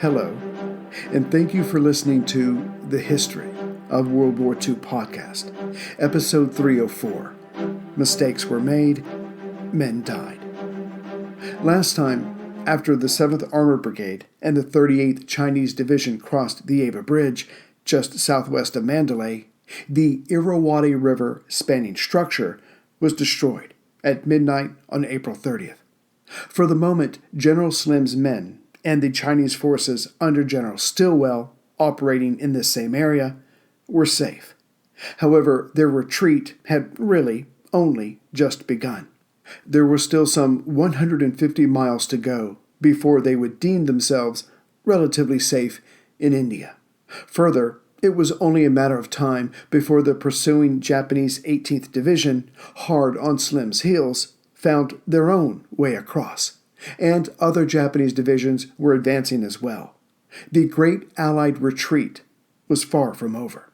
Hello, and thank you for listening to The History of World War II podcast, episode 304, Mistakes Were Made, Men Died. Last time, after the 7th Armored Brigade and the 38th Chinese Division crossed the Ava Bridge, just southwest of Mandalay, the Irrawaddy River spanning structure was destroyed at midnight on April 30th. For the moment, General Slim's men and the Chinese forces under General Stilwell, operating in this same area, were safe. However, their retreat had really only just begun. There were still some 150 miles to go before they would deem themselves relatively safe in India. Further, it was only a matter of time before the pursuing Japanese 18th Division, hard on Slim's heels, found their own way across, and other Japanese divisions were advancing as well. The Great Allied Retreat was far from over.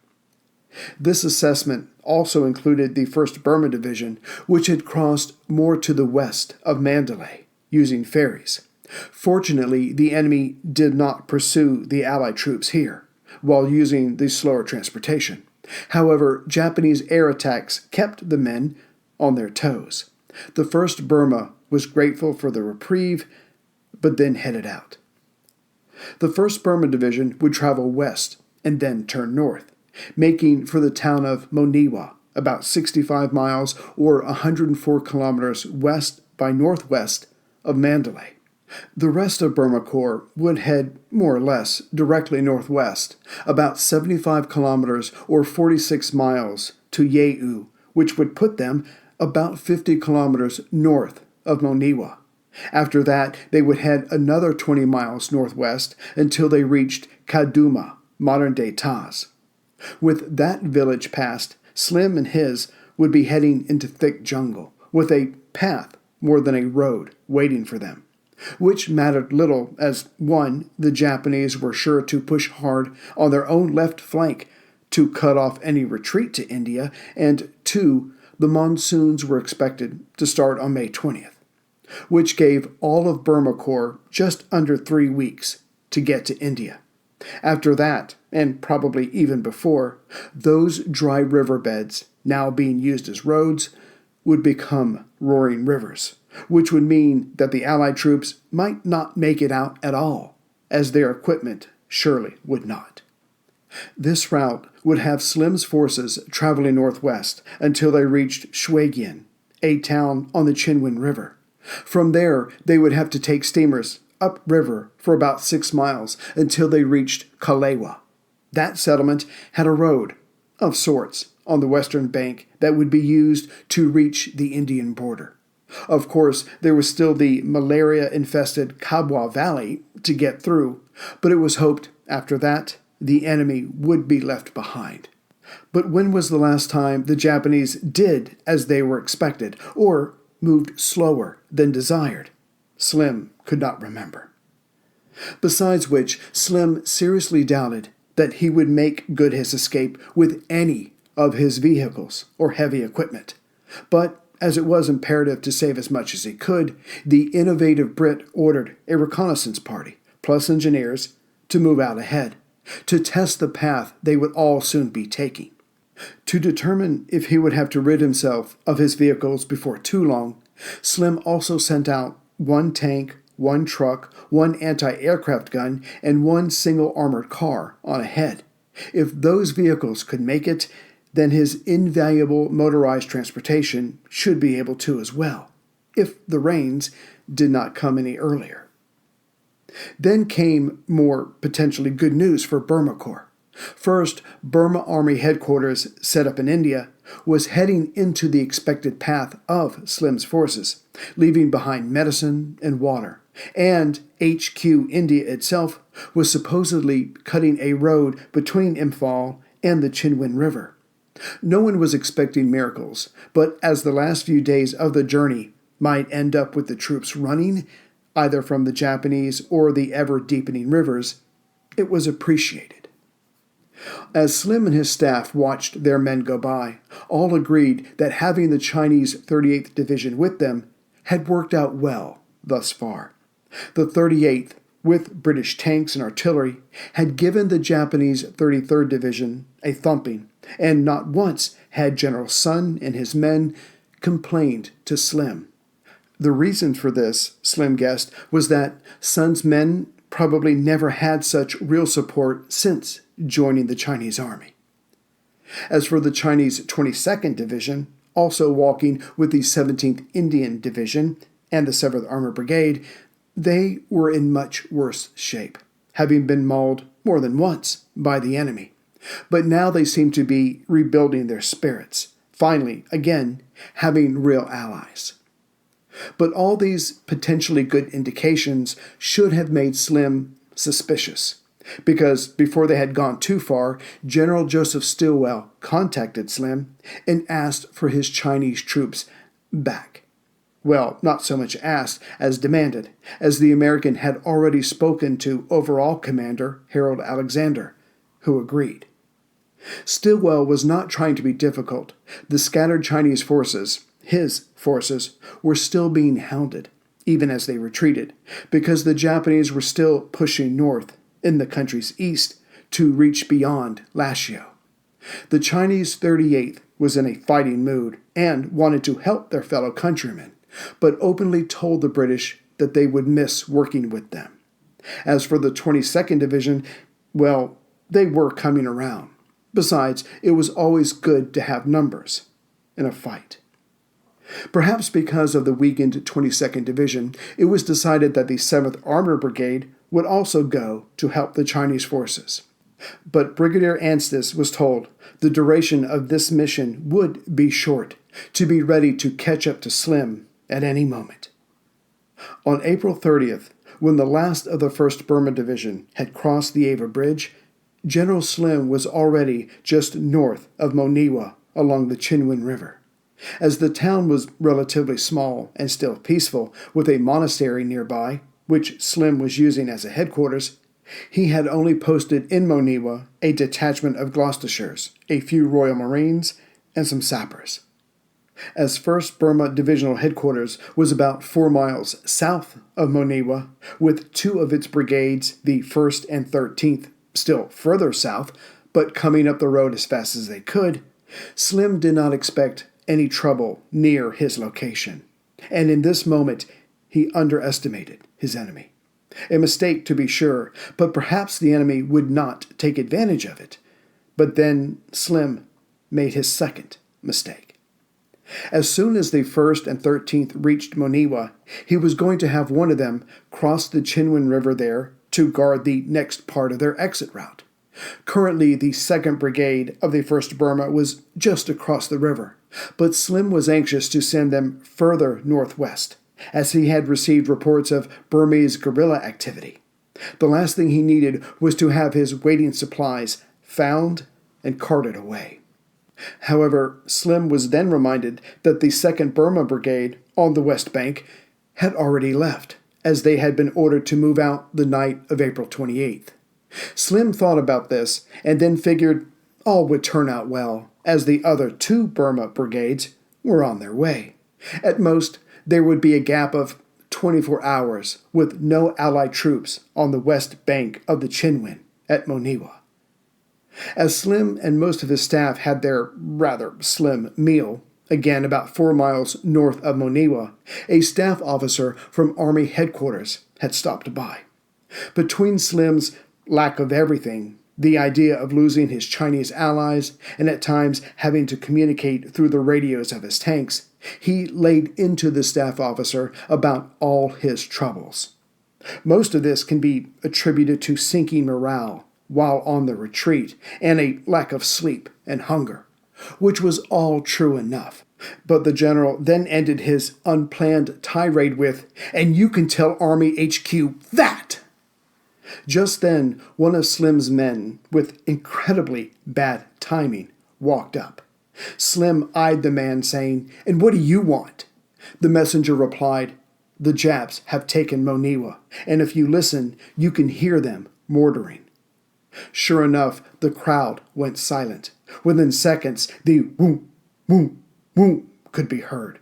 This assessment also included the 1st Burma Division, which had crossed more to the west of Mandalay, using ferries. Fortunately, the enemy did not pursue the Allied troops here, while using the slower transportation. However, Japanese air attacks kept the men on their toes. The 1st Burma was grateful for the reprieve, but then headed out. The 1st Burma Division would travel west and then turn north, making for the town of Moniwa, about 65 miles or 104 kilometers west by northwest of Mandalay. The rest of Burma Corps would head more or less directly northwest, about 75 kilometers or 46 miles to Yeu, which would put them about 50 kilometers north of Moniwa. After that, they would head another 20 miles northwest until they reached Kaduma, modern-day Taz. With that village passed, Slim and his would be heading into thick jungle, with a path more than a road waiting for them, which mattered little as, 1, the Japanese were sure to push hard on their own left flank to cut off any retreat to India, and 2, the monsoons were expected to start on May 20th, which gave all of Burma Corps just under 3 weeks to get to India. After that, and probably even before, those dry riverbeds, now being used as roads, would become roaring rivers, which would mean that the Allied troops might not make it out at all, as their equipment surely would not. This route would have Slim's forces traveling northwest until they reached Shuigian, a town on the Chinwen River. From there, they would have to take steamers upriver for about 6 miles until they reached Kalewa. That settlement had a road, of sorts, on the western bank that would be used to reach the Indian border. Of course, there was still the malaria-infested Kabwa Valley to get through, but it was hoped after that the enemy would be left behind. But when was the last time the Japanese did as they were expected, or moved slower than desired? Slim could not remember. Besides which, Slim seriously doubted that he would make good his escape with any of his vehicles or heavy equipment. But as it was imperative to save as much as he could, the innovative Brit ordered a reconnaissance party, plus engineers, to move out ahead, to test the path they would all soon be taking. To determine if he would have to rid himself of his vehicles before too long, Slim also sent out 1 tank, 1 truck, 1 anti-aircraft gun, and 1 single armored car on ahead. If those vehicles could make it, then his invaluable motorized transportation should be able to as well, if the rains did not come any earlier. Then came more potentially good news for Burma Corps. First, Burma Army Headquarters, set up in India, was heading into the expected path of Slim's forces, leaving behind medicine and water, and HQ India itself was supposedly cutting a road between Imphal and the Chinwen River. No one was expecting miracles, but as the last few days of the journey might end up with the troops running, either from the Japanese or the ever-deepening rivers, it was appreciated. As Slim and his staff watched their men go by, all agreed that having the Chinese 38th Division with them had worked out well thus far. The 38th with British tanks and artillery, had given the Japanese 33rd Division a thumping, and not once had General Sun and his men complained to Slim. The reason for this, Slim guessed, was that Sun's men probably never had such real support since joining the Chinese army. As for the Chinese 22nd Division, also walking with the 17th Indian Division and the 7th Armored Brigade, they were in much worse shape, having been mauled more than once by the enemy. But now they seemed to be rebuilding their spirits, finally, again, having real allies. But all these potentially good indications should have made Slim suspicious, because before they had gone too far, General Joseph Stilwell contacted Slim and asked for his Chinese troops back. Well, not so much asked as demanded, as the American had already spoken to overall commander Harold Alexander, who agreed. Stillwell was not trying to be difficult. The scattered Chinese forces, his forces, were still being hounded, even as they retreated, because the Japanese were still pushing north in the country's east to reach beyond Lashio. The Chinese 38th was in a fighting mood and wanted to help their fellow countrymen, but openly told the British that they would miss working with them. As for the 22nd Division, well, they were coming around. Besides, it was always good to have numbers in a fight. Perhaps because of the weakened 22nd Division, it was decided that the 7th Armored Brigade would also go to help the Chinese forces. But Brigadier Anstis was told the duration of this mission would be short, to be ready to catch up to Slim at any moment. On April 30th, when the last of the 1st Burma Division had crossed the Ava Bridge, General Slim was already just north of Moniwa along the Chinwin River. As the town was relatively small and still peaceful, with a monastery nearby, which Slim was using as a headquarters, he had only posted in Moniwa a detachment of Gloucestershires, a few Royal Marines, and some sappers. As 1st Burma Divisional Headquarters was about 4 miles south of Moniwa, with 2 of its brigades, the 1st and 13th, still further south, but coming up the road as fast as they could, Slim did not expect any trouble near his location. And in this moment, he underestimated his enemy. A mistake, to be sure, but perhaps the enemy would not take advantage of it. But then Slim made his second mistake. As soon as the 1st and 13th reached Moniwa, he was going to have one of them cross the Chinwin River there to guard the next part of their exit route. Currently, the 2nd Brigade of the 1st Burma was just across the river, but Slim was anxious to send them further northwest, as he had received reports of Burmese guerrilla activity. The last thing he needed was to have his waiting supplies found and carted away. However, Slim was then reminded that the 2nd Burma Brigade on the west bank had already left, as they had been ordered to move out the night of April 28th. Slim thought about this and then figured all would turn out well, as the other 2 Burma brigades were on their way. At most, there would be a gap of 24 hours with no Allied troops on the west bank of the Chinwin at Moniwa. As Slim and most of his staff had their rather slim meal, again about 4 miles north of Moniwa, a staff officer from Army headquarters had stopped by. Between Slim's lack of everything, the idea of losing his Chinese allies, and at times having to communicate through the radios of his tanks, he laid into the staff officer about all his troubles. Most of this can be attributed to sinking morale while on the retreat and a lack of sleep and hunger, which was all true enough. But the general then ended his unplanned tirade with, "And you can tell Army HQ that!" Just then, one of Slim's men, with incredibly bad timing, walked up. Slim eyed the man, saying, "And what do you want?" The messenger replied, "The Japs have taken Moniwa, and if you listen, you can hear them mortaring." Sure enough, the crowd went silent. Within seconds, the whoom, whoom, whoom could be heard.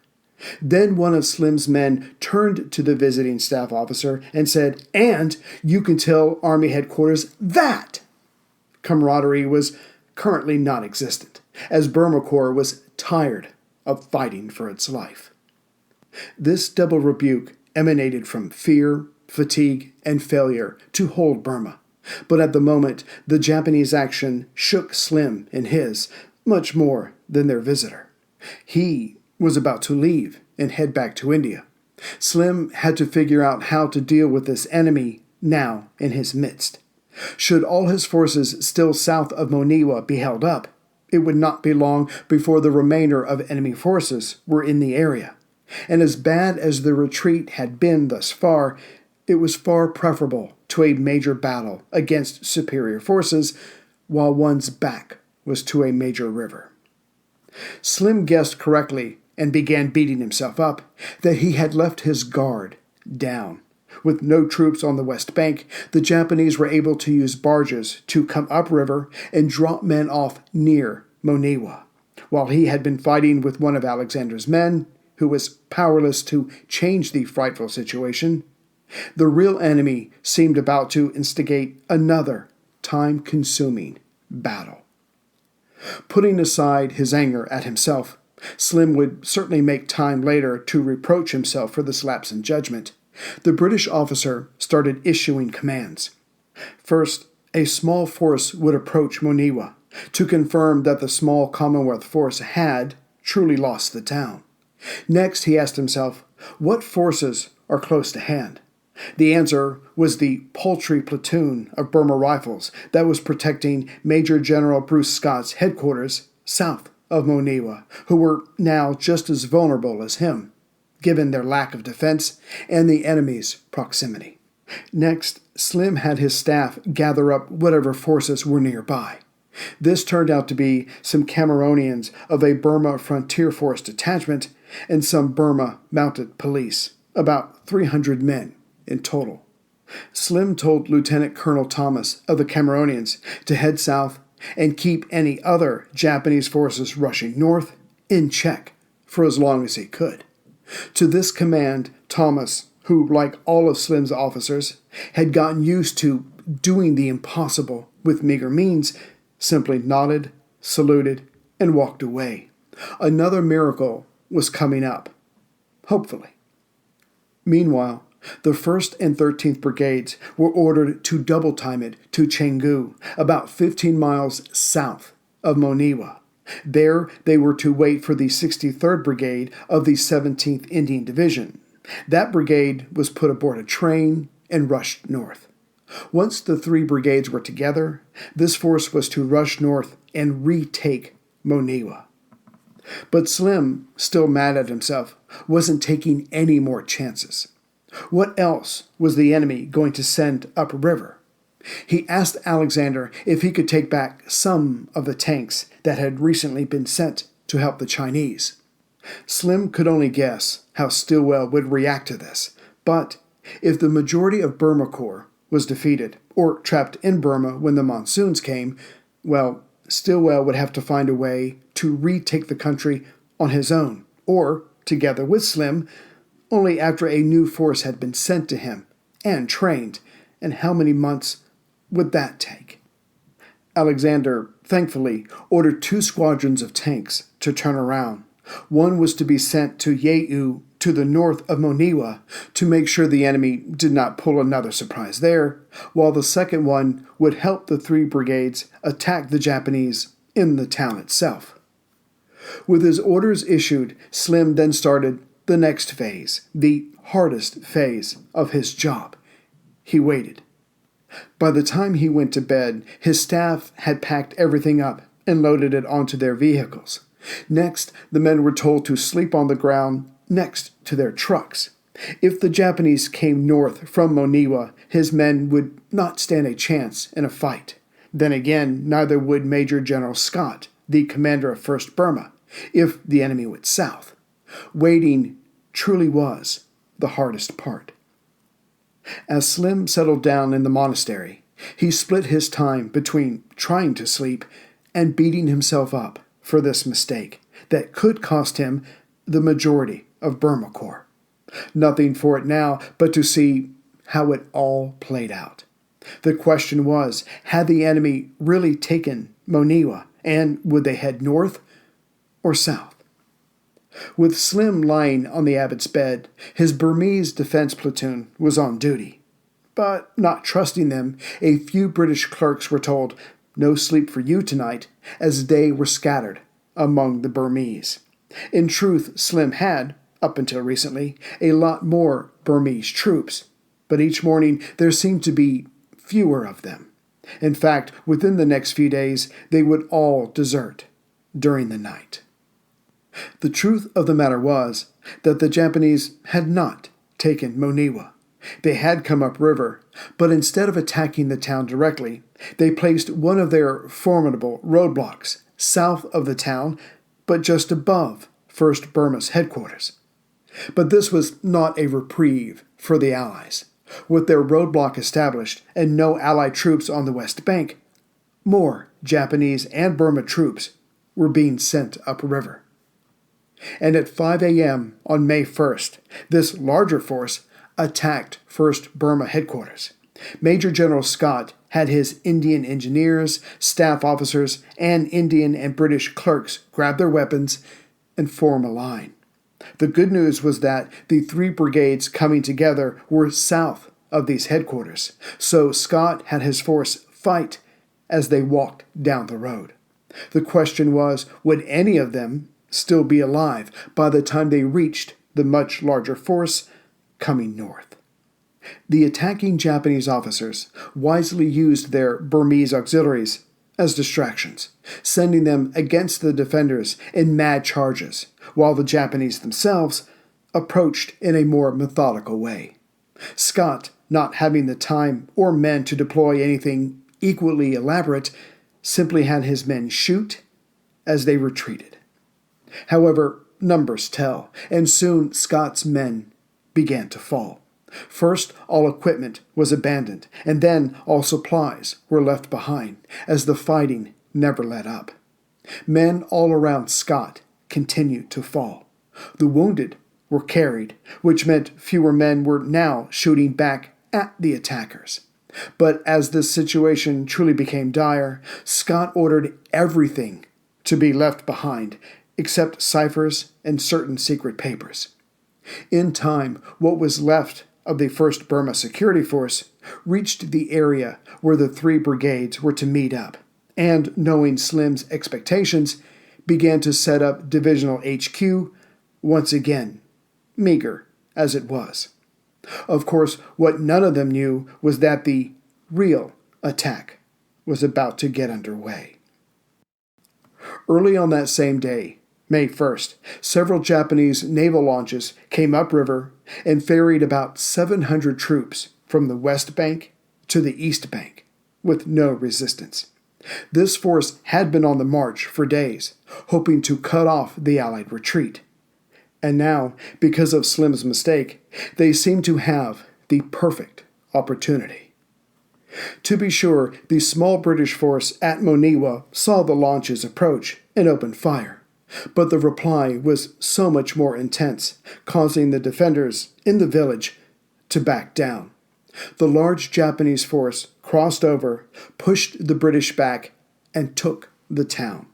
Then one of Slim's men turned to the visiting staff officer and said, "And you can tell Army headquarters that." Camaraderie was currently non-existent, as Burma Corps was tired of fighting for its life. This double rebuke emanated from fear, fatigue, and failure to hold Burma. But at the moment, the Japanese action shook Slim and his much more than their visitor. He was about to leave and head back to India. Slim had to figure out how to deal with this enemy now in his midst. Should all his forces still south of Moniwa be held up, it would not be long before the remainder of enemy forces were in the area. And as bad as the retreat had been thus far, it was far preferable to a major battle against superior forces while one's back was to a major river. Slim guessed correctly and began beating himself up that he had left his guard down. With no troops on the west bank, the Japanese were able to use barges to come upriver and drop men off near Moniwa, while he had been fighting with one of Alexander's men, who was powerless to change the frightful situation. The real enemy seemed about to instigate another time-consuming battle. Putting aside his anger at himself, Slim would certainly make time later to reproach himself for this lapse in judgment. The British officer started issuing commands. First, a small force would approach Moniwa to confirm that the small Commonwealth force had truly lost the town. Next, he asked himself, what forces are close to hand? The answer was the paltry platoon of Burma Rifles that was protecting Major General Bruce Scott's headquarters south of Moniwa, who were now just as vulnerable as him, given their lack of defense and the enemy's proximity. Next, Slim had his staff gather up whatever forces were nearby. This turned out to be some Cameronians of a Burma Frontier Force detachment and some Burma Mounted Police, about 300 men in total. Slim told Lieutenant Colonel Thomas of the Cameronians to head south and keep any other Japanese forces rushing north in check for as long as he could. To this command, Thomas, who, like all of Slim's officers, had gotten used to doing the impossible with meager means, simply nodded, saluted, and walked away. Another miracle was coming up, hopefully. Meanwhile, the 1st and 13th Brigades were ordered to double-time it to Chengu, about 15 miles south of Moniwa. There, they were to wait for the 63rd Brigade of the 17th Indian Division. That brigade was put aboard a train and rushed north. Once the 3 brigades were together, this force was to rush north and retake Moniwa. But Slim, still mad at himself, wasn't taking any more chances. What else was the enemy going to send upriver? He asked Alexander if he could take back some of the tanks that had recently been sent to help the Chinese. Slim could only guess how Stilwell would react to this, but if the majority of Burma Corps was defeated or trapped in Burma when the monsoons came, well, Stilwell would have to find a way to retake the country on his own, or together with Slim, only after a new force had been sent to him and trained, and how many months would that take? Alexander, thankfully, ordered 2 squadrons of tanks to turn around. One was to be sent to Yeu to the north of Moniwa to make sure the enemy did not pull another surprise there, while the second one would help the 3 brigades attack the Japanese in the town itself. With his orders issued, Slim then started the next phase, the hardest phase of his job. He waited. By the time he went to bed, his staff had packed everything up and loaded it onto their vehicles. Next, the men were told to sleep on the ground next to their trucks. If the Japanese came north from Moniwa, his men would not stand a chance in a fight. Then again, neither would Major General Scott, the commander of 1st Burma, if the enemy went south. Waiting truly was the hardest part. As Slim settled down in the monastery, he split his time between trying to sleep and beating himself up for this mistake that could cost him the majority of Burma Corps. Nothing for it now but to see how it all played out. The question was, had the enemy really taken Moniwa, and would they head north or south? With Slim lying on the abbot's bed, his Burmese defense platoon was on duty. But not trusting them, a few British clerks were told, "No sleep for you tonight," as they were scattered among the Burmese. In truth, Slim had, up until recently, a lot more Burmese troops, but each morning there seemed to be fewer of them. In fact, within the next few days, they would all desert during the night. The truth of the matter was that the Japanese had not taken Moniwa. They had come upriver, but instead of attacking the town directly, they placed one of their formidable roadblocks south of the town, but just above 1st Burma's headquarters. But this was not a reprieve for the Allies. With their roadblock established and no Allied troops on the West Bank, more Japanese and Burma troops were being sent upriver. And at 5 a.m. on May 1st, this larger force attacked 1st Burma headquarters. Major General Scott had his Indian engineers, staff officers, and Indian and British clerks grab their weapons and form a line. The good news was that the three brigades coming together were south of these headquarters, so Scott had his force fight as they walked down the road. The question was, would any of them still be alive by the time they reached the much larger force coming north? The attacking Japanese officers wisely used their Burmese auxiliaries as distractions, sending them against the defenders in mad charges, while the Japanese themselves approached in a more methodical way. Scott, not having the time or men to deploy anything equally elaborate, simply had his men shoot as they retreated. However, numbers tell, and soon Scott's men began to fall. First, all equipment was abandoned, and then all supplies were left behind, as the fighting never let up. Men all around Scott continued to fall. The wounded were carried, which meant fewer men were now shooting back at the attackers. But as this situation truly became dire, Scott ordered everything to be left behind, except ciphers and certain secret papers. In time, what was left of the 1st Burma Security Force reached the area where the three brigades were to meet up, and, knowing Slim's expectations, began to set up divisional HQ once again, meager as it was. Of course, what none of them knew was that the real attack was about to get underway. Early on that same day, May 1st, several Japanese naval launches came upriver and ferried about 700 troops from the West Bank to the East Bank, with no resistance. This force had been on the march for days, hoping to cut off the Allied retreat. And now, because of Slim's mistake, they seemed to have the perfect opportunity. To be sure, the small British force at Moniwa saw the launches approach and opened fire. But the reply was so much more intense, causing the defenders in the village to back down. The large Japanese force crossed over, pushed the British back, and took the town.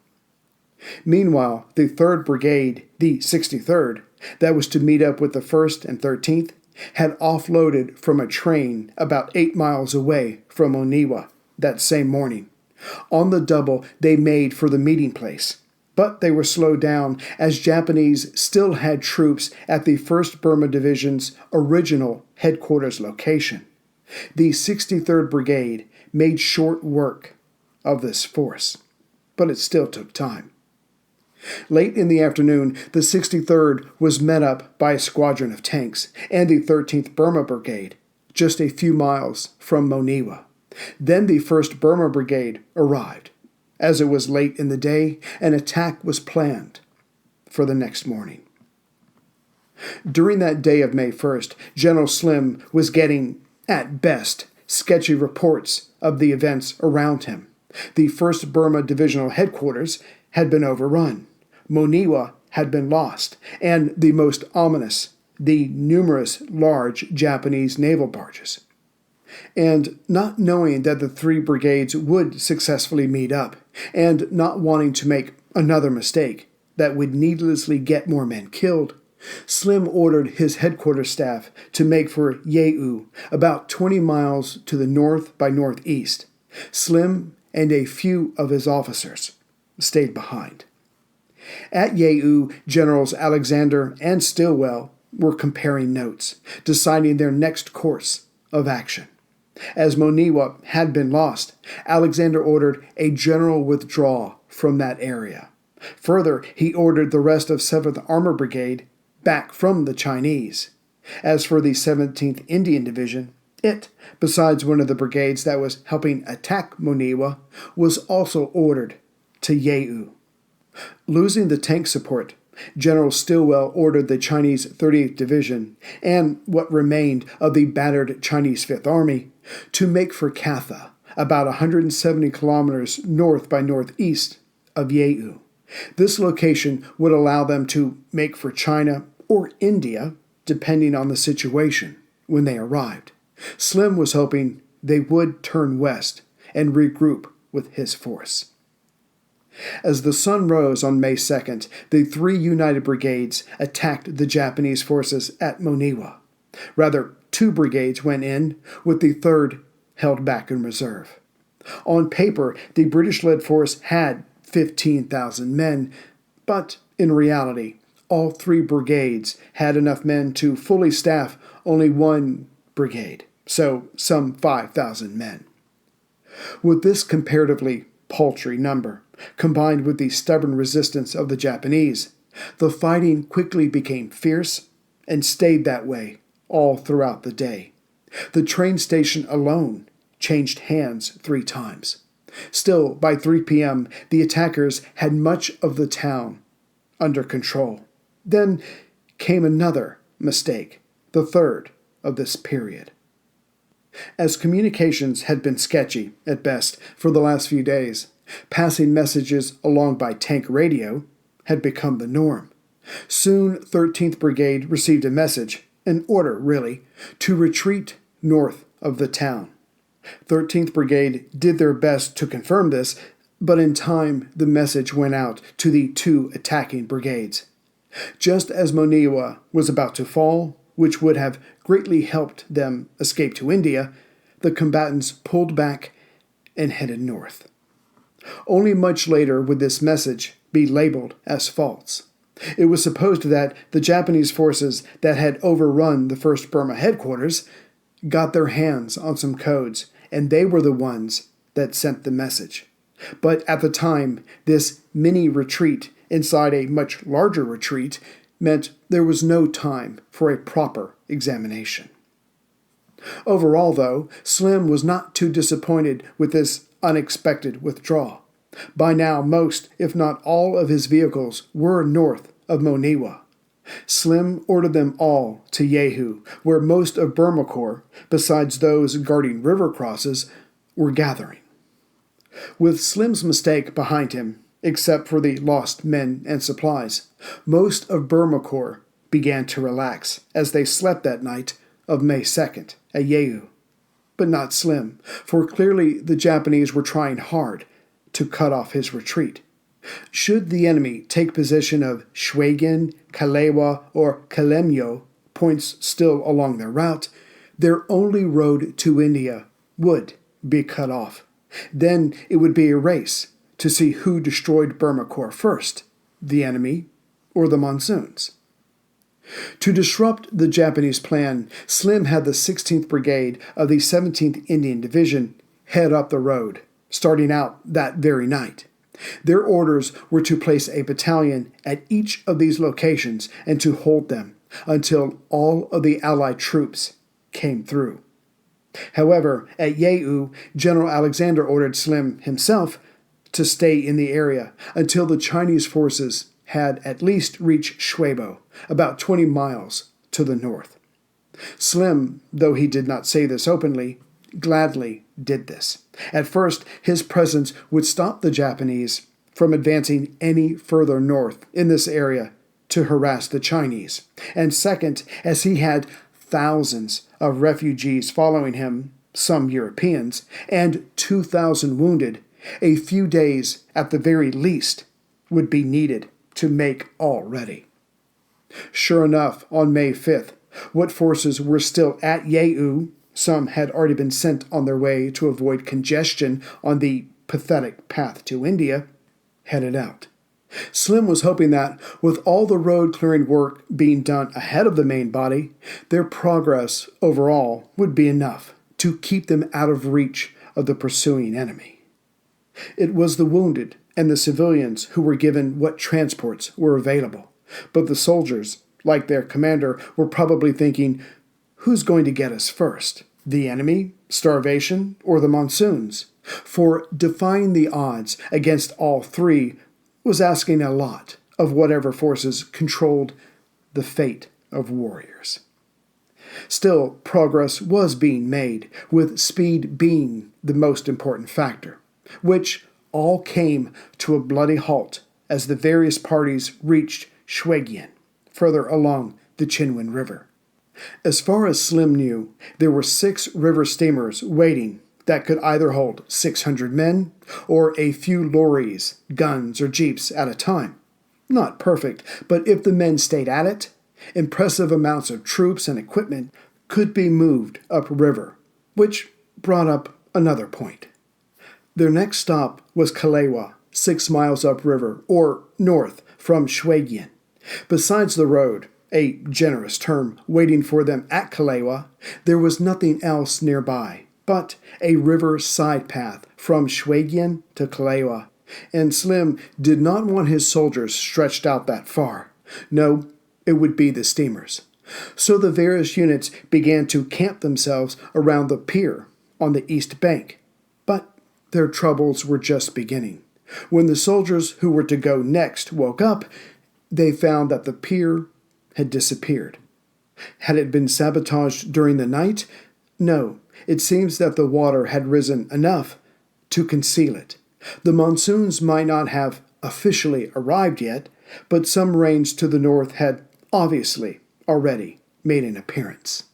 Meanwhile, the 3rd Brigade, the 63rd, that was to meet up with the 1st and 13th, had offloaded from a train about 8 miles away from Moniwa that same morning. On the double, they made for the meeting place. But they were slowed down as Japanese still had troops at the 1st Burma Division's original headquarters location. The 63rd Brigade made short work of this force, but it still took time. Late in the afternoon, the 63rd was met up by a squadron of tanks and the 13th Burma Brigade, just a few miles from Moniwa. Then the 1st Burma Brigade arrived. As it was late in the day, an attack was planned for the next morning. During that day of May 1st, General Slim was getting, at best, sketchy reports of the events around him. The 1st Burma Divisional Headquarters had been overrun. Moniwa had been lost, and the most ominous, the numerous large Japanese naval barges. And not knowing that the three brigades would successfully meet up, and not wanting to make another mistake that would needlessly get more men killed, Slim ordered his headquarters staff to make for Yeu, about 20 miles to the north by northeast. Slim and a few of his officers stayed behind. At Yeu, Generals Alexander and Stilwell were comparing notes, deciding their next course of action. As Moniwa had been lost, Alexander ordered a general withdrawal from that area. Further, he ordered the rest of 7th Armor Brigade back from the Chinese. As for the 17th Indian Division, it, besides one of the brigades that was helping attack Moniwa, was also ordered to Yeu. Losing the tank support, General Stilwell ordered the Chinese 38th Division and what remained of the battered Chinese 5th Army to make for Katha, about 170 kilometers north by northeast of Yeu. This location would allow them to make for China or India, depending on the situation, when they arrived. Slim was hoping they would turn west and regroup with his force. As the sun rose on May 2nd, the three united brigades attacked the Japanese forces at Moniwa. Rather, 2 brigades went in, with the third held back in reserve. On paper, the British-led force had 15,000 men, but in reality, all 3 brigades had enough men to fully staff only 1 brigade, so some 5,000 men. With this comparatively paltry number, combined with the stubborn resistance of the Japanese, the fighting quickly became fierce and stayed that way all throughout the day. The train station alone changed hands 3 times. Still, by 3 p.m., the attackers had much of the town under control. Then came another mistake, the third of this period. As communications had been sketchy, at best, for the last few days, passing messages along by tank radio had become the norm. Soon 13th Brigade received a message, an order really, to retreat north of the town. 13th Brigade did their best to confirm this, but in time the message went out to the 2 attacking brigades. Just as Moniwa was about to fall, which would have greatly helped them escape to India, the combatants pulled back and headed north. Only much later would this message be labeled as false. It was supposed that the Japanese forces that had overrun the 1st Burma headquarters got their hands on some codes, and they were the ones that sent the message. But at the time, this mini-retreat inside a much larger retreat meant there was no time for a proper examination. Overall, though, Slim was not too disappointed with this unexpected withdrawal. By now, most, if not all, of his vehicles were north of Moniwa. Slim ordered them all to Yeu, where most of Burma Corps, besides those guarding river crosses, were gathering. With Slim's mistake behind him, except for the lost men and supplies, most of Burma Corps began to relax as they slept that night of May 2nd at Yeu. But not Slim, for clearly the Japanese were trying hard to cut off his retreat. Should the enemy take possession of Schwegen, Kalewa, or Kalemyo, points still along their route, their only road to India would be cut off. Then it would be a race to see who destroyed Burma Corps first, the enemy or the Monsoons. To disrupt the Japanese plan, Slim had the 16th Brigade of the 17th Indian Division head up the road, starting out that very night. Their orders were to place a battalion at each of these locations and to hold them until all of the Allied troops came through. However, at Yeu, General Alexander ordered Slim himself to stay in the area until the Chinese forces had at least reached Schwebo, about 20 miles to the north. Slim, though he did not say this openly, gladly did this. At first, his presence would stop the Japanese from advancing any further north in this area to harass the Chinese, and second, as he had thousands of refugees following him, some Europeans, and 2,000 wounded, a few days at the very least would be needed to make all ready. Sure enough, on May 5th, what forces were still at Yeu, some had already been sent on their way to avoid congestion on the pathetic path to India, headed out. Slim was hoping that, with all the road-clearing work being done ahead of the main body, their progress overall would be enough to keep them out of reach of the pursuing enemy. It was the wounded and the civilians who were given what transports were available, but the soldiers, like their commander, were probably thinking, who's going to get us first? The enemy, starvation, or the monsoons? For defying the odds against all three was asking a lot of whatever forces controlled the fate of warriors. Still, progress was being made, with speed being the most important factor, which all came to a bloody halt as the various parties reached Shuijian, further along the Qinwen River. As far as Slim knew, there were 6 river steamers waiting that could either hold 600 men or a few lorries, guns, or jeeps at a time. Not perfect, but if the men stayed at it, impressive amounts of troops and equipment could be moved upriver, which brought up another point. Their next stop was Kalewa, 6 miles upriver, or north from Shuijian. Besides the road, a generous term, waiting for them at Kalewa, there was nothing else nearby but a river side path from Shuijian to Kalewa, and Slim did not want his soldiers stretched out that far. No, it would be the steamers. So the various units began to camp themselves around the pier on the east bank. But their troubles were just beginning. When the soldiers who were to go next woke up, they found that the pier had disappeared. Had it been sabotaged during the night? No, it seems that the water had risen enough to conceal it. The monsoons might not have officially arrived yet, but some rains to the north had obviously already made an appearance.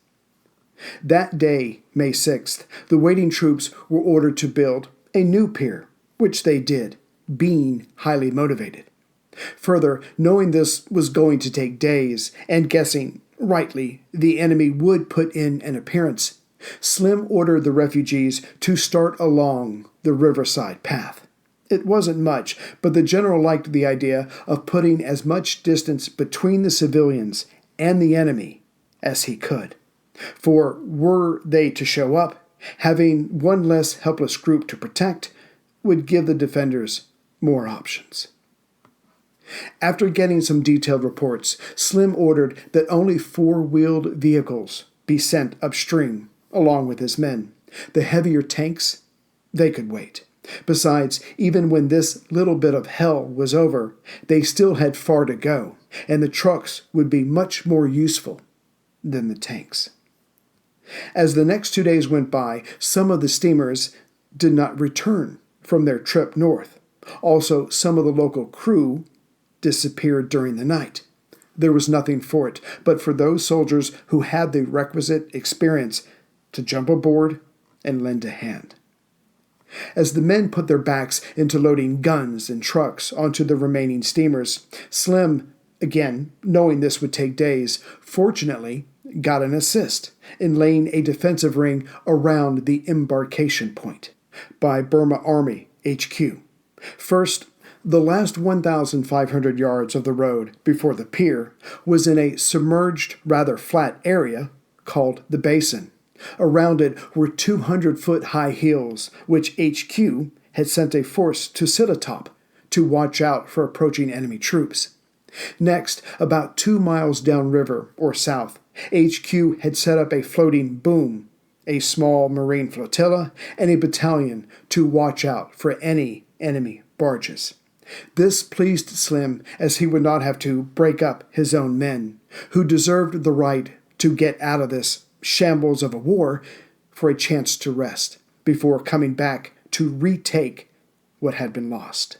That day, May 6th, the waiting troops were ordered to build a new pier, which they did, being highly motivated. Further, knowing this was going to take days, and guessing, rightly, the enemy would put in an appearance, Slim ordered the refugees to start along the riverside path. It wasn't much, but the general liked the idea of putting as much distance between the civilians and the enemy as he could. For were they to show up, having one less helpless group to protect would give the defenders more options. After getting some detailed reports, Slim ordered that only 4-wheeled vehicles be sent upstream, along with his men. The heavier tanks, they could wait. Besides, even when this little bit of hell was over, they still had far to go, and the trucks would be much more useful than the tanks. As the next 2 days went by, some of the steamers did not return from their trip north. Also, some of the local crew disappeared during the night. There was nothing for it but for those soldiers who had the requisite experience to jump aboard and lend a hand. As the men put their backs into loading guns and trucks onto the remaining steamers, Slim, again, knowing this would take days, fortunately got an assist in laying a defensive ring around the embarkation point by Burma Army HQ. First, the last 1,500 yards of the road before the pier was in a submerged, rather flat area called the basin. Around it were 200-foot high hills, which HQ had sent a force to sit atop to watch out for approaching enemy troops. Next, about 2 miles downriver or south, HQ had set up a floating boom, a small marine flotilla, and a battalion to watch out for any enemy barges. This pleased Slim, as he would not have to break up his own men, who deserved the right to get out of this shambles of a war for a chance to rest before coming back to retake what had been lost.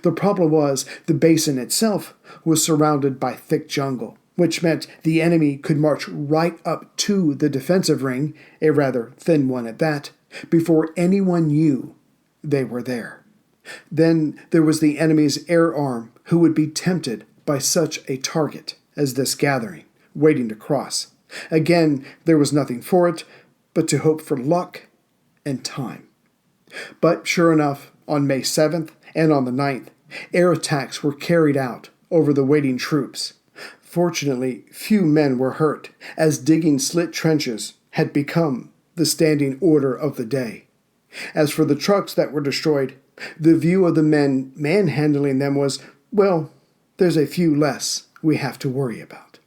The problem was the basin itself was surrounded by thick jungle, which meant the enemy could march right up to the defensive ring, a rather thin one at that, before anyone knew they were there. Then there was the enemy's air arm, who would be tempted by such a target as this gathering, waiting to cross. Again, there was nothing for it but to hope for luck and time. But sure enough, on May 7th and on the 9th, air attacks were carried out over the waiting troops. Fortunately, few men were hurt, as digging slit trenches had become the standing order of the day. As for the trucks that were destroyed, the view of the men manhandling them was, well, there's a few less we have to worry about.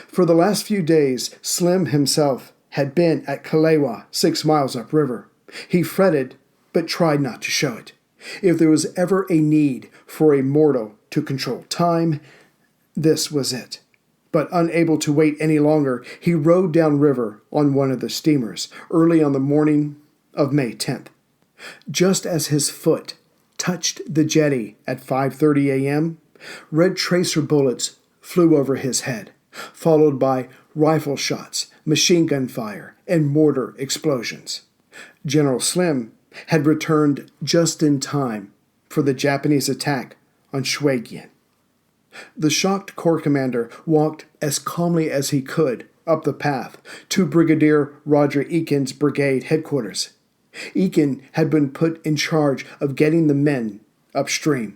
For the last few days, Slim himself had been at Kalewa, 6 miles upriver. He fretted, but tried not to show it. If there was ever a need for a mortal to control time, this was it. But unable to wait any longer, he rowed downriver on one of the steamers early on the morning of May 10th. Just as his foot touched the jetty at 5:30 a.m., red tracer bullets flew over his head, followed by rifle shots, machine gun fire, and mortar explosions. General Slim had returned just in time for the Japanese attack on Shuijian. The shocked Corps commander walked as calmly as he could up the path to Brigadier Roger Eakin's brigade headquarters. Eakin had been put in charge of getting the men upstream.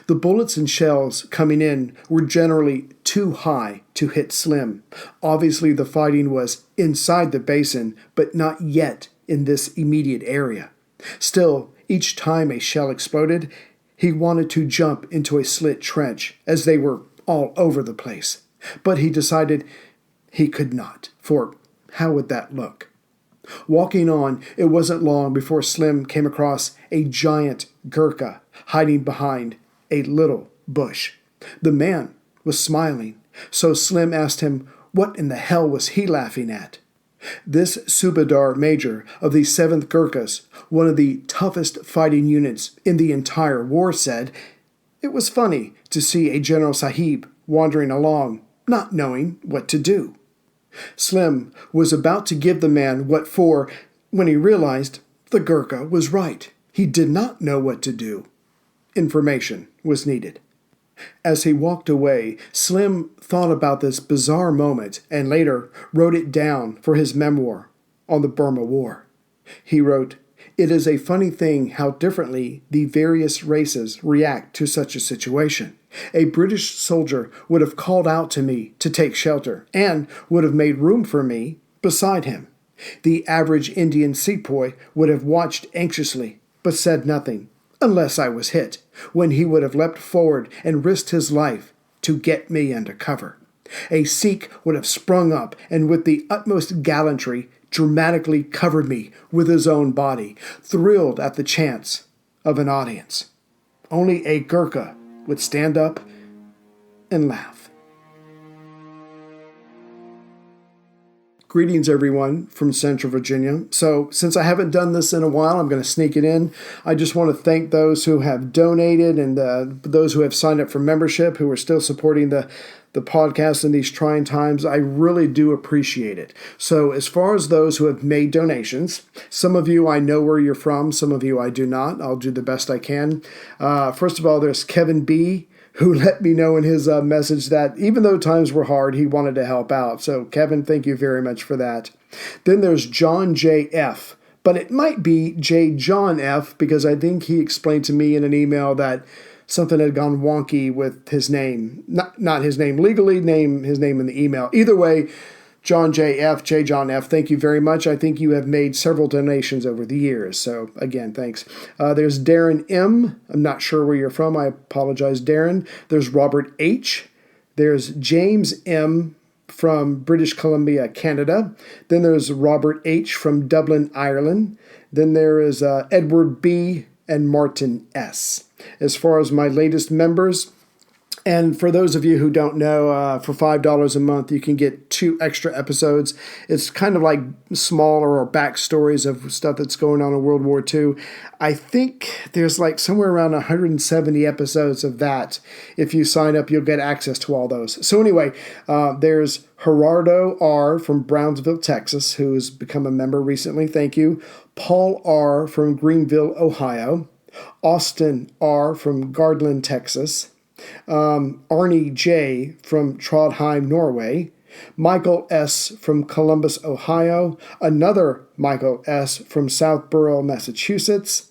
The bullets and shells coming in were generally too high to hit Slim. Obviously, the fighting was inside the basin, but not yet in this immediate area. Still, each time a shell exploded, he wanted to jump into a slit trench, as they were all over the place. But he decided he could not, for how would that look? Walking on, it wasn't long before Slim came across a giant Gurkha hiding behind a little bush. The man was smiling, so Slim asked him what in the hell was he laughing at. This Subedar Major of the 7th Gurkhas, one of the toughest fighting units in the entire war, said, "It was funny to see a General Sahib wandering along, not knowing what to do." Slim was about to give the man what for when he realized the Gurkha was right. He did not know what to do. Information was needed. As he walked away, Slim thought about this bizarre moment and later wrote it down for his memoir on the Burma War. He wrote, "It is a funny thing how differently the various races react to such a situation. A British soldier would have called out to me to take shelter and would have made room for me beside him. The average Indian sepoy would have watched anxiously but said nothing, unless I was hit, when he would have leapt forward and risked his life to get me under cover. A Sikh would have sprung up and with the utmost gallantry dramatically covered me with his own body, thrilled at the chance of an audience. Only a Gurkha would stand up and laugh." Greetings, everyone, from Central Virginia. So, since I haven't done this in a while, I'm going to sneak it in. I just want to thank those who have donated and those who have signed up for membership, who are still supporting the podcast in these trying times. I really do appreciate it. So, as far as those who have made donations, some of you I know where you're from, some of you I do not. I'll do the best I can. First of all, there's Kevin B., who let me know in his message that even though times were hard, he wanted to help out. So, Kevin, thank you very much for that. Then there's John J. F., but it might be J. John F., because I think he explained to me in an email that something had gone wonky with his name. Not his name legally, his name in the email. Either way, John J. F., J. John F., thank you very much. I think you have made several donations over the years. So, again, thanks. There's Darren M. I'm not sure where you're from. I apologize, Darren. There's Robert H. There's James M. from British Columbia, Canada. Then there's Robert H. from Dublin, Ireland. Then there is Edward B. and Martin S. As far as my latest members, And for those of you who don't know, for $5 a month, you can get 2 extra episodes. It's kind of like smaller or backstories of stuff that's going on in World War II. I think there's like somewhere around 170 episodes of that. If you sign up, you'll get access to all those. So anyway, there's Gerardo R. from Brownsville, Texas, who has become a member recently. Thank you. Paul R. from Greenville, Ohio. Austin R. from Garland, Texas. Arnie J. from Trondheim, Norway, Michael S. from Columbus, Ohio, another Michael S. from Southborough, Massachusetts,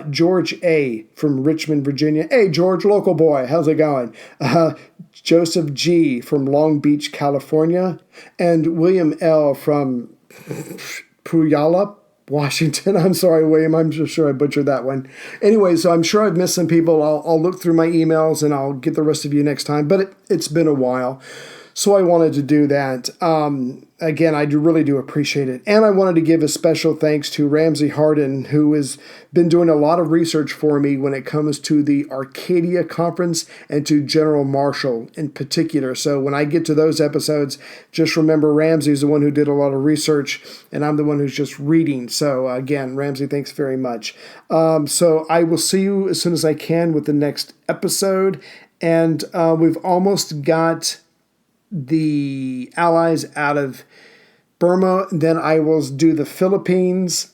George A. from Richmond, Virginia. Hey, George, local boy, how's it going? Joseph G. from Long Beach, California, and William L. from Puyallup, Washington. I'm sorry, William. I'm just sure I butchered that one. Anyway, so I'm sure I've missed some people. I'll look through my emails and I'll get the rest of you next time. But it's been a while. So I wanted to do that. Again, I really do appreciate it. And I wanted to give a special thanks to Ramsey Harden, who has been doing a lot of research for me when it comes to the Arcadia Conference and to General Marshall in particular. So when I get to those episodes, just remember Ramsey's the one who did a lot of research, and I'm the one who's just reading. So again, Ramsey, thanks very much. So I will see you as soon as I can with the next episode. And we've almost got the Allies out of Burma. Then I will do the Philippines.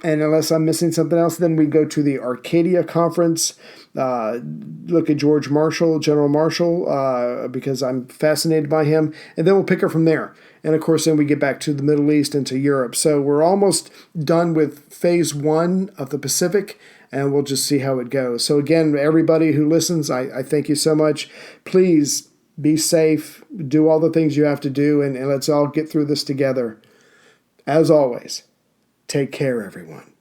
And unless I'm missing something else, then we go to the Arcadia Conference. Look at George Marshall, General Marshall, because I'm fascinated by him. And then we'll pick her from there. And of course, then we get back to the Middle East and to Europe. So we're almost done with phase 1 of the Pacific. And we'll just see how it goes. So again, everybody who listens, I thank you so much. Please be safe, do all the things you have to do, and let's all get through this together. As always, take care, everyone.